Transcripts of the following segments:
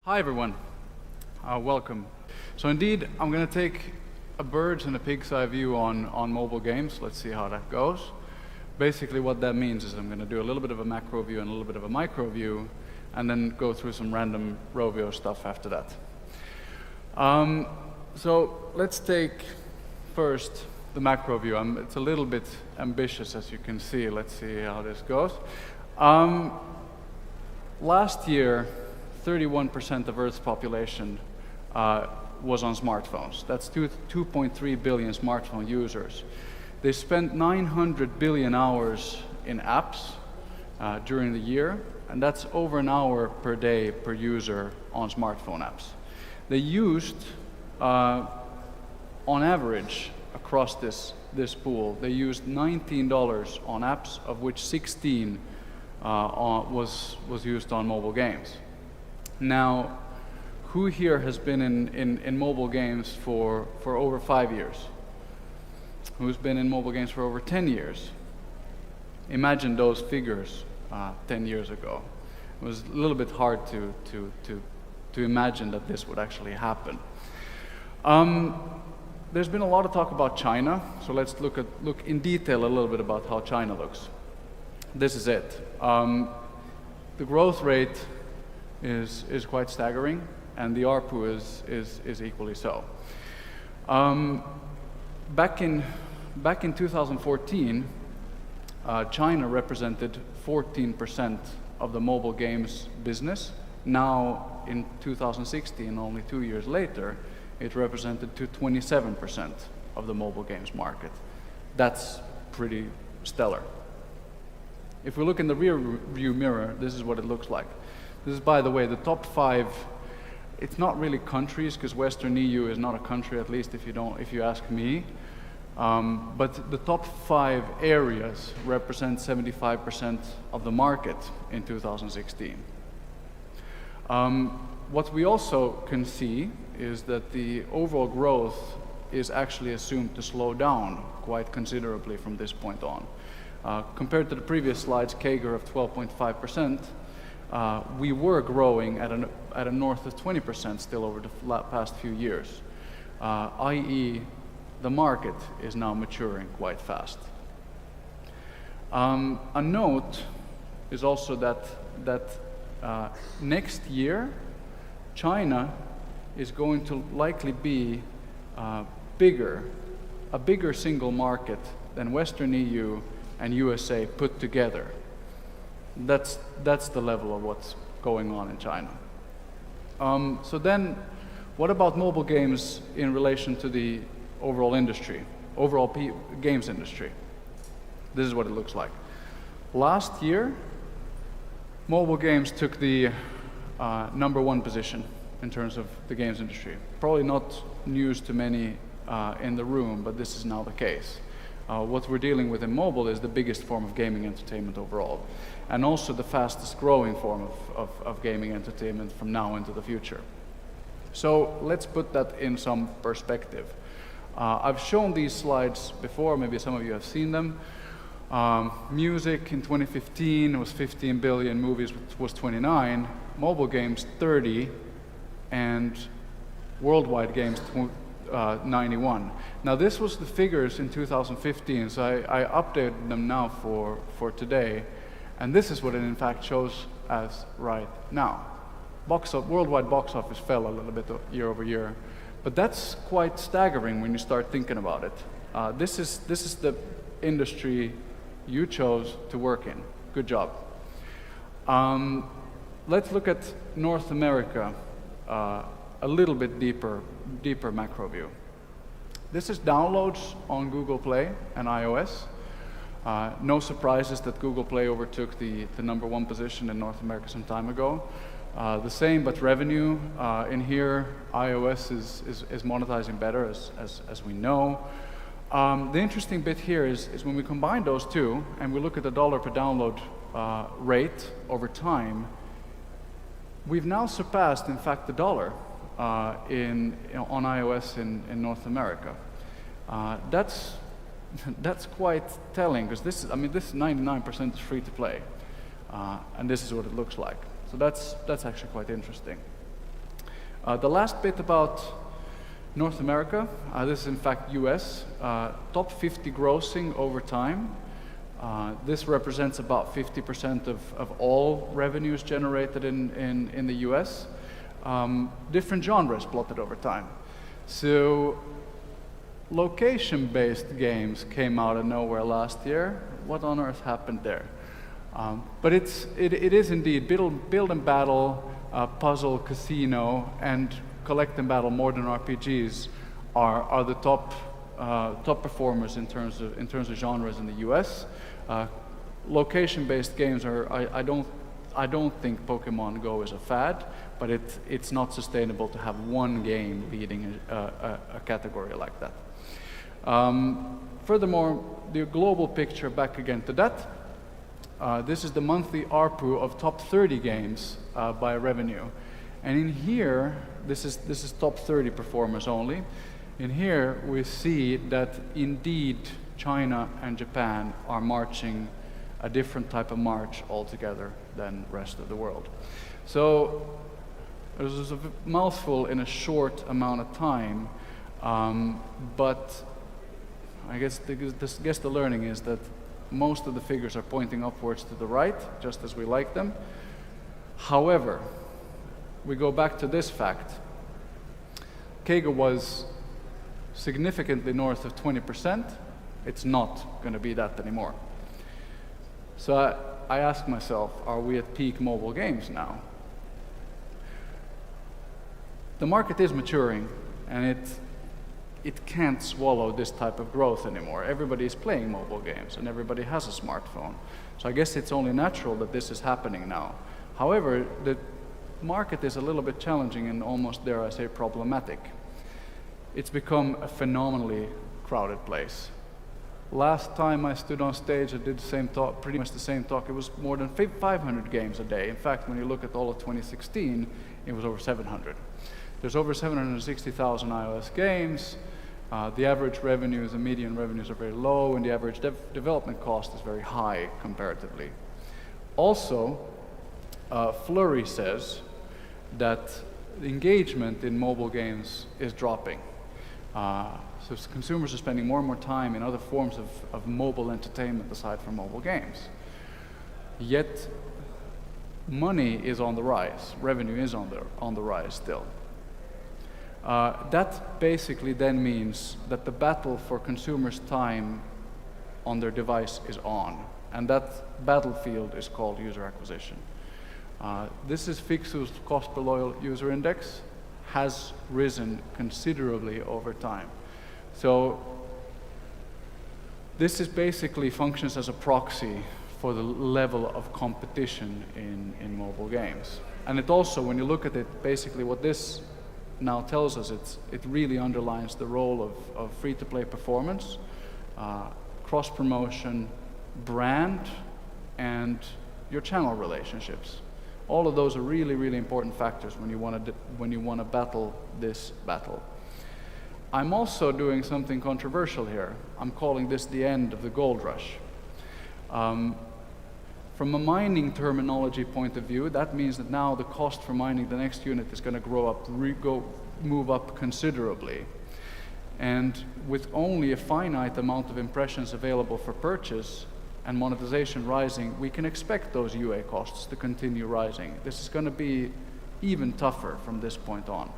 Hi everyone, welcome. So indeed, I'm going to take a bird's and a pig's eye view on mobile games. Let's see how that goes. Basically what that means is I'm going to do a little bit of a macro view and a little bit of a micro view, and then go through some random Rovio stuff after that. So let's take first the macro view. It's a little bit ambitious, as you can see. Let's see how this goes. Last year, 31% of Earth's population was on smartphones. That's 2.3 billion smartphone users. They spent 900 billion hours in apps during the year, and that's over an hour per day per user on smartphone apps. They used, on average, across this pool, they used $19 on apps, of which 16 was used on mobile games. Now, who here has been in mobile games for over 5 years? Who's been in mobile games for over 10 years? Imagine those figures 10 years ago. It was a little bit hard to imagine that this would actually happen. There's been a lot of talk about China, so let's look in detail a little bit about how China looks. This is it. The growth rate is quite staggering, and the ARPU is equally so. Back in 2014, China represented 14% of the mobile games business. Now, in 2016, only 2 years later, it represented to 27% of the mobile games market. That's pretty stellar. If we look in the rear view mirror, this is what it looks like. This is, by the way, the top 5. It's not really countries, because Western EU is not a country, at least if you ask me. But the top 5 areas represent 75% of the market in 2016. What we also can see is that the overall growth is actually assumed to slow down quite considerably from this point on. Compared to the previous slides, CAGR of 12.5%, we were growing at a north of 20% still over the past few years, i.e. the market is now maturing quite fast. A note is also that next year, China is going to likely be a bigger single market than Western EU and USA put together. That's the level of what's going on in China. So then, what about mobile games in relation to the overall industry, games industry? This is what it looks like. Last year, mobile games took the #1 position in terms of the games industry. Probably not news to many in the room, but this is now the case. What we're dealing with in mobile is the biggest form of gaming entertainment overall, and also the fastest growing form of gaming entertainment from now into the future. So let's put that in some perspective. I've shown these slides before, maybe some of you have seen them. Music in 2015 was 15 billion, movies was 29, mobile games 30, and worldwide games 91. Now this was the figures in 2015, so I updated them now for today, and this is what it in fact shows as right now. Worldwide box office fell a little bit year over year, but that's quite staggering when you start thinking about it. This is the industry you chose to work in. Good job. Let's look at North America. A little bit deeper macro view. This is downloads on Google Play and iOS. No surprises that Google Play overtook the #1 position in North America some time ago. The same, but revenue in here, iOS is monetizing better, as we know. The interesting bit here is when we combine those two and we look at the dollar per download rate over time, we've now surpassed, in fact, the dollar on iOS in North America. That's quite telling, because this is 99% is free to play, and this is what it looks like. So that's actually quite interesting. The last bit about North America, this is in fact US, top 50 grossing over time. This represents about 50% of all revenues generated in the US. Different genres plotted over time. So location-based games came out of nowhere last year. What on earth happened there? But it is indeed build and battle, puzzle, casino, and collect and battle modern RPGs are the top performers in terms of genres in the U.S. Location-based games are I don't think Pokemon Go is a fad, but it's not sustainable to have one game leading a category like that. Furthermore, the global picture, back again to that. This is the monthly ARPU of top 30 games by revenue. And in here, this is top 30 performers only. In here, we see that indeed China and Japan are marching a different type of march altogether than the rest of the world. So there's a mouthful in a short amount of time, but I guess the learning is that most of the figures are pointing upwards to the right, just as we like them. However, we go back to this fact. CAGR was significantly north of 20%. It's not going to be that anymore. So I ask myself, are we at peak mobile games now? The market is maturing, and it can't swallow this type of growth anymore. Everybody is playing mobile games, and everybody has a smartphone. So I guess it's only natural that this is happening now. However, the market is a little bit challenging and almost, dare I say, problematic. It's become a phenomenally crowded place. Last time I stood on stage, I did the same talk, pretty much the same talk. It was more than 500 games a day. In fact, when you look at all of 2016, it was over 700. There's over 760,000 iOS games. The average revenues, the median revenues are very low, and the average development cost is very high comparatively. Also, Flurry says that the engagement in mobile games is dropping. So consumers are spending more and more time in other forms of mobile entertainment aside from mobile games. Yet, money is on the rise. Revenue is on the rise still. That basically then means that the battle for consumers' time on their device is on, and that battlefield is called user acquisition. This is Fixu's cost per loyal user index, has risen considerably over time. So this is basically functions as a proxy for the level of competition in mobile games. And it also, when you look at it, basically what this now tells us, it really underlines the role of free-to-play performance, cross-promotion, brand, and your channel relationships. All of those are really, really important factors when you want to battle this battle. I'm also doing something controversial here. I'm calling this the end of the gold rush. From a mining terminology point of view, that means that now the cost for mining the next unit is going to move up considerably. And with only a finite amount of impressions available for purchase and monetization rising, we can expect those UA costs to continue rising. This is going to be even tougher from this point on.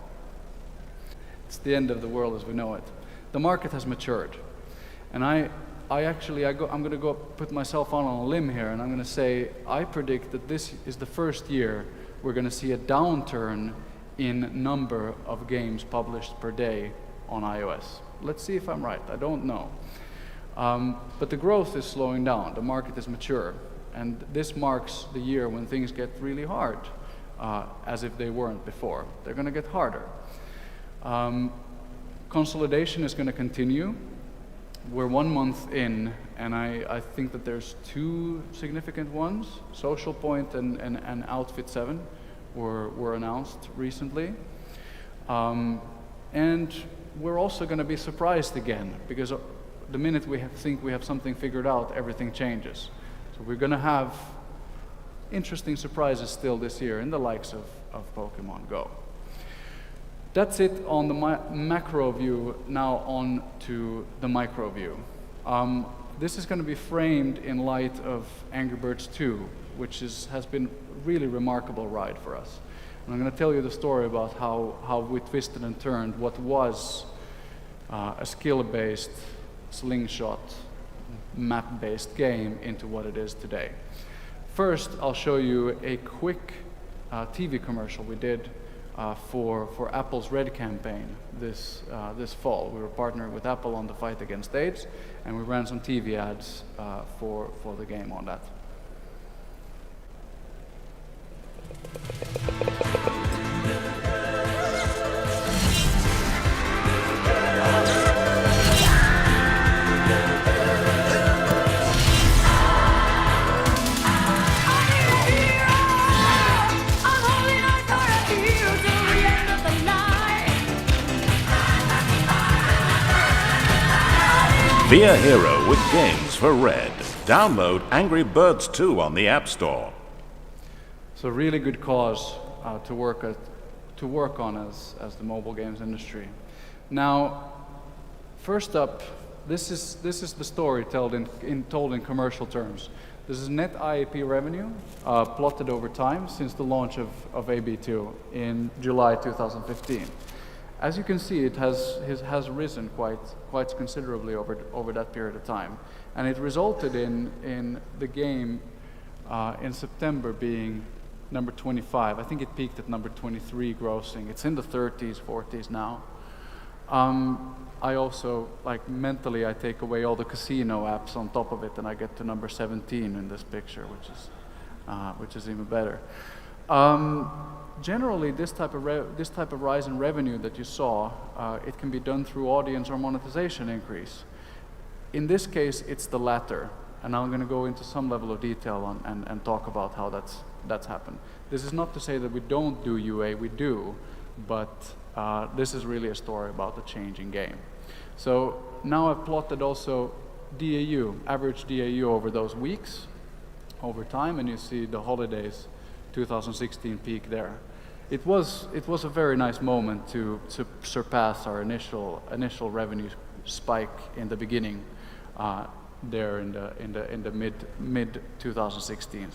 It's the end of the world as we know it. The market has matured. And I'm going to go put myself on a limb here, and I'm going to say I predict that this is the first year we're going to see a downturn in number of games published per day on iOS. Let's see if I'm right. I don't know. But the growth is slowing down. The market is mature. And this marks the year when things get really hard, as if they weren't before. They're going to get harder. Consolidation is going to continue. We're 1 month in, and I think that there's two significant ones. Social Point and Outfit 7 were announced recently. And we're also going to be surprised again, because the minute we think we have something figured out, everything changes. So we're going to have interesting surprises still this year in the likes of Pokemon Go. That's it on the macro view. Now on to the micro view. This is going to be framed in light of Angry Birds 2, which has been a really remarkable ride for us. And I'm going to tell you the story about how we twisted and turned what was a skill-based, slingshot, map-based game into what it is today. First, I'll show you a quick TV commercial we did for Apple's Red campaign this fall. We were partnering with Apple on the fight against AIDS, and we ran some TV ads for the game on that. Be a hero with games for Red. Download Angry Birds 2 on the App Store. So really good cause to work on as the mobile games industry. Now, first up, this is the story told in commercial terms. This is net IAP revenue plotted over time since the launch of AB2 in July 2015. As you can see, it has risen quite considerably over that period of time, and it resulted in the game in September being number 25. I think it peaked at number 23 grossing. It's in the 30s, 40s now. I also, mentally, I take away all the casino apps on top of it, and I get to number 17 in this picture, which is even better. Generally, this type of rise in revenue that you saw, it can be done through audience or monetization increase. In this case, it's the latter, and I'm going to go into some level of detail and talk about how that's happened. This is not to say that we don't do UA, we do, but this is really a story about the changing game. So now I've plotted also DAU, average DAU over those weeks, over time, and you see the holidays 2016 peak there. It was a very nice moment to surpass our initial revenue spike in the beginning there in the mid 2016s.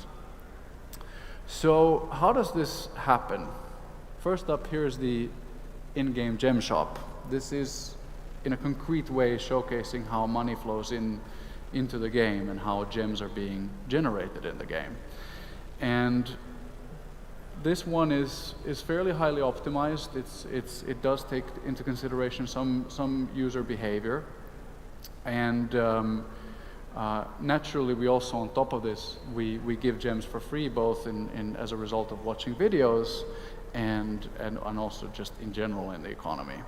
So how does this happen? First up, here's the in-game gem shop. This is in a concrete way showcasing how money flows into the game and how gems are being generated in the game. And this one is fairly highly optimized. It does take into consideration some user behavior, and naturally we also, on top of this, we give gems for free, both in as a result of watching videos and also just in general in the economy.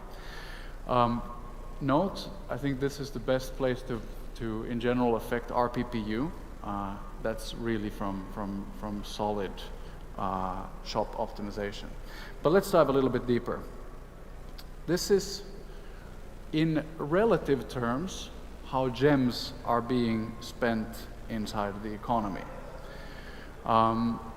Note, I think this is the best place to in general affect RPPU. That's really from solid shop optimization. But let's dive a little bit deeper. This is, in relative terms, how gems are being spent inside of the economy.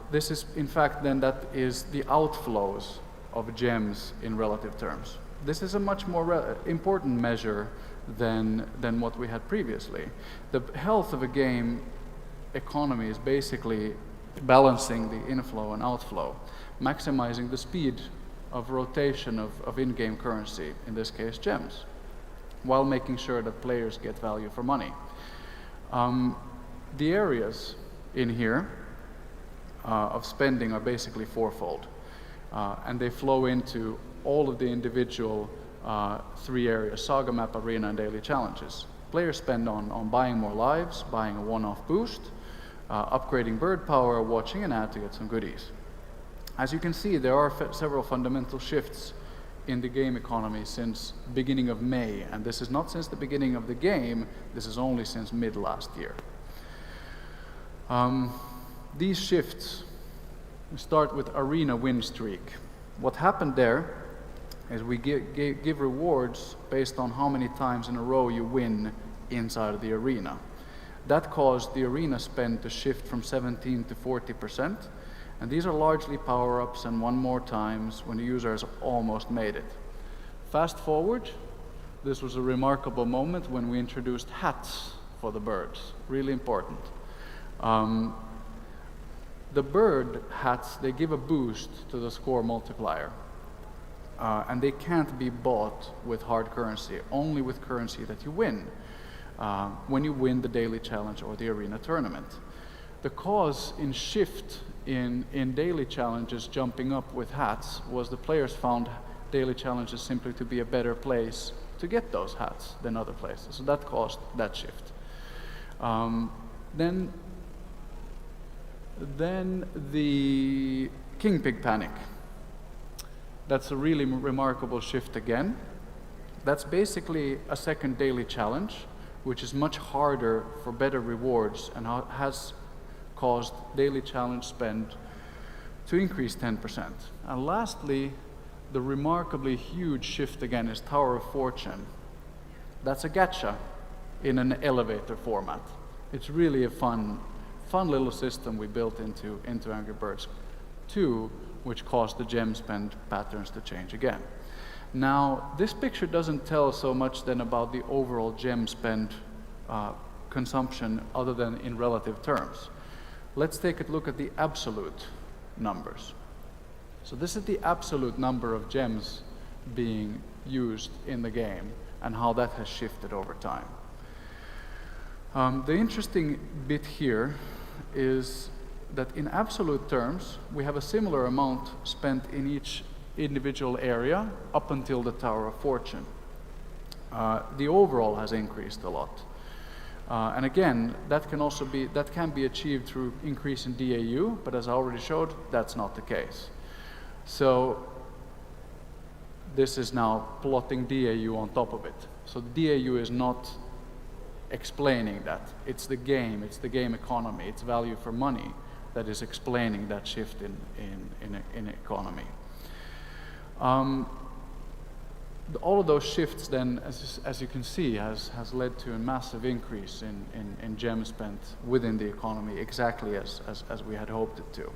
This is, in fact, then that is the outflows of gems in relative terms. This is a much more important measure than what we had previously. The health of a game economy is basically balancing the inflow and outflow, maximizing the speed of rotation of in-game currency, in this case gems, while making sure that players get value for money. The areas in here of spending are basically fourfold, and they flow into all of the individual three areas: Saga Map, Arena, and Daily Challenges. Players spend on buying more lives, buying a one-off boost, upgrading bird power, watching an ad to get some goodies. As you can see, there are several fundamental shifts in the game economy since beginning of May, and this is not since the beginning of the game, this is only since mid last year. These shifts start with Arena win streak. What happened there is we give rewards based on how many times in a row you win inside of the arena. That caused the arena spend to shift from 17 to 40%, and these are largely power-ups and one more times when the user has almost made it. Fast forward, this was a remarkable moment when we introduced hats for the birds, really important. The bird hats, they give a boost to the score multiplier. And they can't be bought with hard currency, only with currency that you win, when you win the daily challenge or the arena tournament. The cause in shift in daily challenges jumping up with hats was the players found daily challenges simply to be a better place to get those hats than other places. So that caused that shift. Then the King Pig Panic. That's a really remarkable shift again. That's basically a second daily challenge, which is much harder for better rewards and has caused daily challenge spend to increase 10%. And lastly, the remarkably huge shift again is Tower of Fortune. That's a gacha in an elevator format. It's really a fun little system we built into Angry Birds 2, which caused the gem spend patterns to change again. Now, this picture doesn't tell so much then about the overall gem spend consumption other than in relative terms. Let's take a look at the absolute numbers. So this is the absolute number of gems being used in the game and how that has shifted over time. The interesting bit here is that in absolute terms, we have a similar amount spent in each individual area up until the Tower of Fortune. The overall has increased a lot. And again, that can be achieved through increase in DAU, but as I already showed, that's not the case. So this is now plotting DAU on top of it. So DAU is not explaining that. It's the game economy, it's value for money that is explaining that shift in economy. All of those shifts then, as you can see, has led to a massive increase in gem spent within the economy, exactly as we had hoped it to.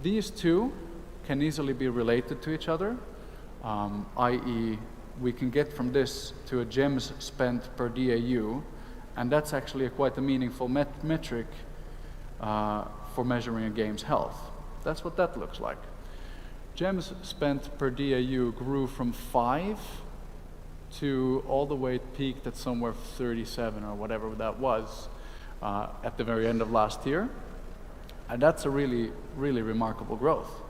These two can easily be related to each other, i.e. we can get from this to a gems spent per DAU, and that's actually quite a meaningful metric for measuring a game's health. That's what that looks like. Gems spent per DAU grew from 5 to all the way it peaked at somewhere 37 or whatever that was at the very end of last year. And that's a really, really remarkable growth.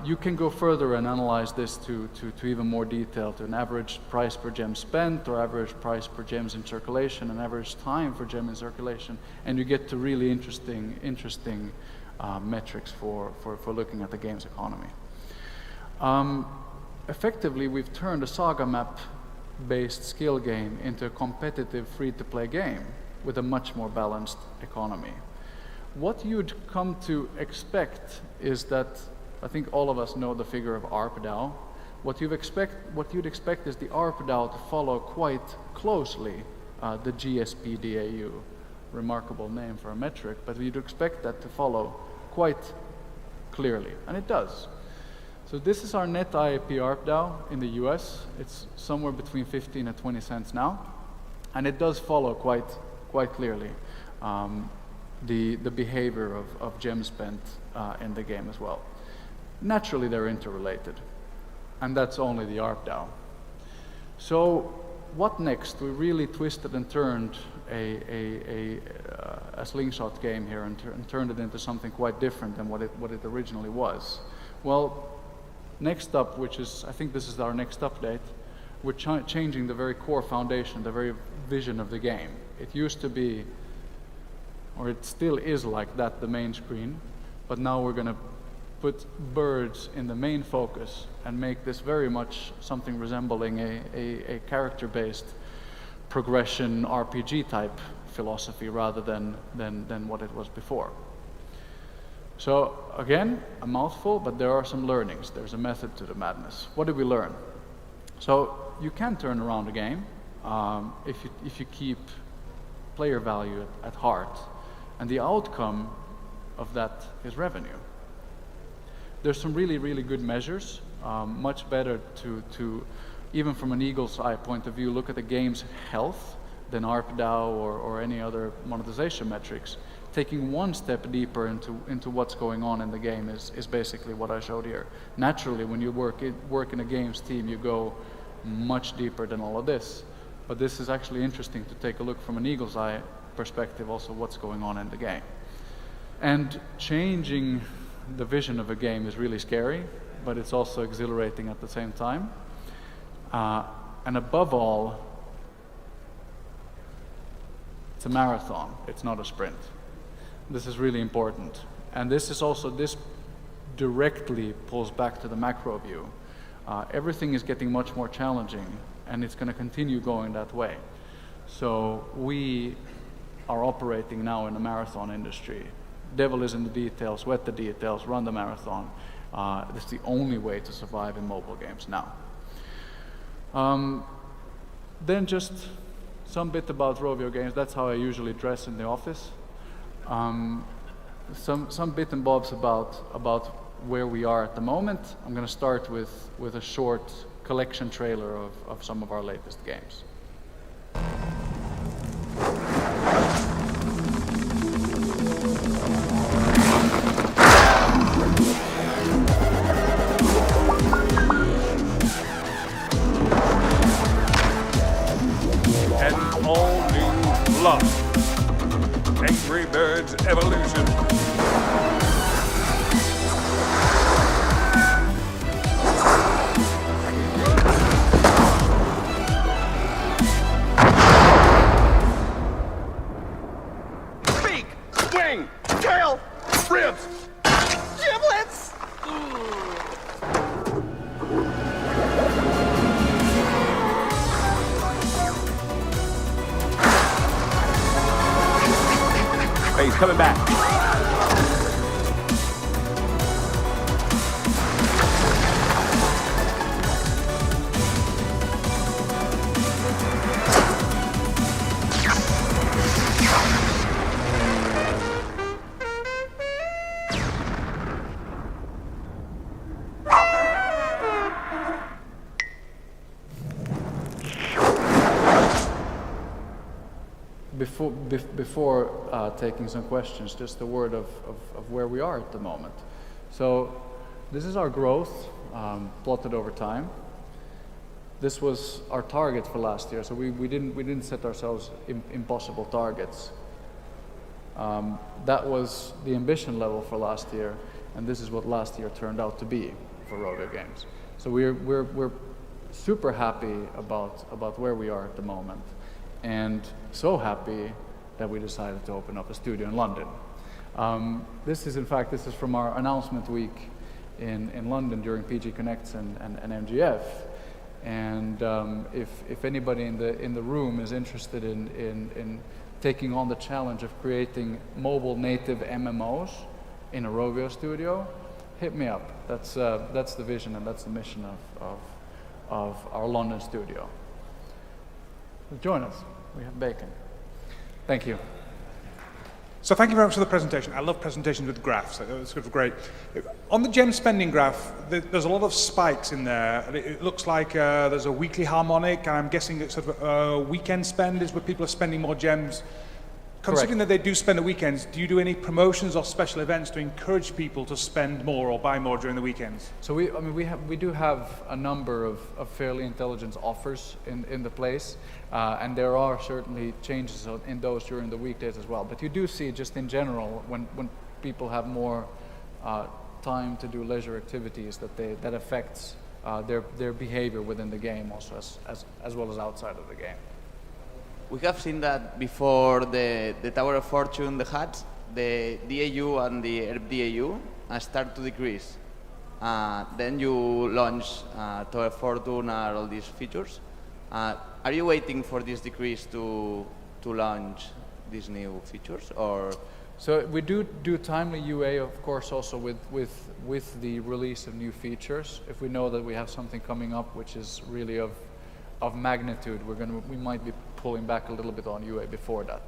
You can go further and analyze this to even more detail, to an average price per gem spent, or average price per gems in circulation, and average time for gem in circulation, and you get to really interesting metrics for looking at the game's economy. Effectively, we've turned a saga map-based skill game into a competitive free-to-play game with a much more balanced economy. What you'd come to expect is that, I think all of us know the figure of ARPDAU. What you'd expect is the ARPDAU to follow quite closely the GSP DAU. Remarkable name for a metric, but you'd expect that to follow quite clearly, and it does. So this is our net IAP ARPDAU in the US. It's somewhere between 15 and 20 cents now, and it does follow quite clearly the behavior of gem spent in the game as well. Naturally, they're interrelated, and that's only the ARPDAU. So what next? We really twisted and turned a slingshot game here and turned it into something quite different than what it originally was. Well, next up, which is, I think this is our next update, we're changing the very core foundation, the very vision of the game. It used to be, or it still is like that, the main screen, but now we're going to put birds in the main focus and make this very much something resembling a character-based progression RPG type philosophy rather than what it was before. So again, a mouthful, but there are some learnings. There's a method to the madness. What did we learn? So you can turn around a game if you keep player value at heart, and the outcome of that is revenue. there's some really, really good measures. Much better to, even from an eagle's eye point of view, look at the game's health than ARPDAO or any other monetization metrics. Taking one step deeper into what's going on in the game is basically what I showed here. Naturally, when you work in a games team, you go much deeper than all of this. But this is actually interesting to take a look from an eagle's eye perspective, also what's going on in the game. And changing the vision of a game is really scary, but it's also exhilarating at the same time. And above all, it's a marathon, it's not a sprint. This is really important. And this directly pulls back to the macro view. Everything is getting much more challenging, and it's going to continue going that way. So we are operating now in a marathon industry. Devil is in the details, sweat the details, run the marathon. This is the only way to survive in mobile games now. Then just some bit about Rovio games. That's how I usually dress in the office. Some bit and bobs about where we are at the moment. I'm going to start with a short collection trailer of some of our latest games. An all-new love. Angry Birds Evolution. Beak, wing, tail, ribs, giblets. Hey, he's coming back. Before taking some questions, just a word of where we are at the moment. So this is our growth plotted over time. This was our target for last year, so we didn't set ourselves impossible targets. That was the ambition level for last year, and this is what last year turned out to be for Rovio Games. So we're super happy about where we are at the moment, and so happy that we decided to open up a studio in London. This is from our announcement week in London during PG Connects and MGF. And if anybody in the room is interested in taking on the challenge of creating mobile native MMOs in a Rovio studio, hit me up. That's the vision and that's the mission of our London studio. Join us. We have bacon. Thank you. So thank you very much for the presentation. I love presentations with graphs. It's sort of great. On the gem spending graph, there's a lot of spikes in there. It looks like there's a weekly harmonic, and I'm guessing that sort of weekend spend is where people are spending more gems. Considering that they do spend the weekends, do you do any promotions or special events to encourage people to spend more or buy more during the weekends? So we do have a number of fairly intelligent offers in the place, and there are certainly changes in those during the weekdays as well. But you do see, just in general, when people have more time to do leisure activities, that affects their behavior within the game also, as well as outside of the game. We have seen that before the Tower of Fortune, the hats, the DAU and the ERP DAU start to decrease. Then you launch Tower of Fortune and all these features. Are you waiting for this decrease to launch these new features, or? So we do timely UA, of course, also with the release of new features. If we know that we have something coming up which is really of magnitude, we might be pulling back a little bit on UA before that.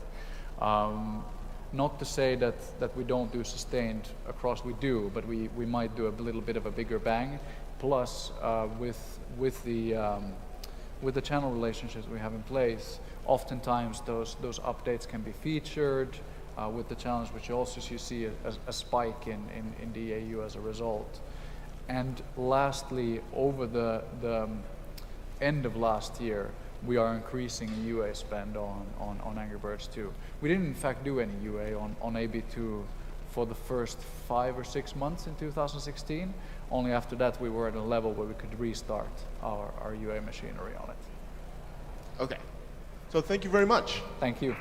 Not to say that we don't do sustained across, we do, but we might do a little bit of a bigger bang. Plus, with the channel relationships we have in place, oftentimes those updates can be featured with the challenge, which also you see a spike in DAU as a result. And lastly, over the end of last year, we are increasing UA spend on Angry Birds 2. We didn't in fact do any UA on AB2 for the first 5 or 6 months in 2016. Only after that we were at a level where we could restart our UA machinery on it. Okay. So thank you very much. Thank you.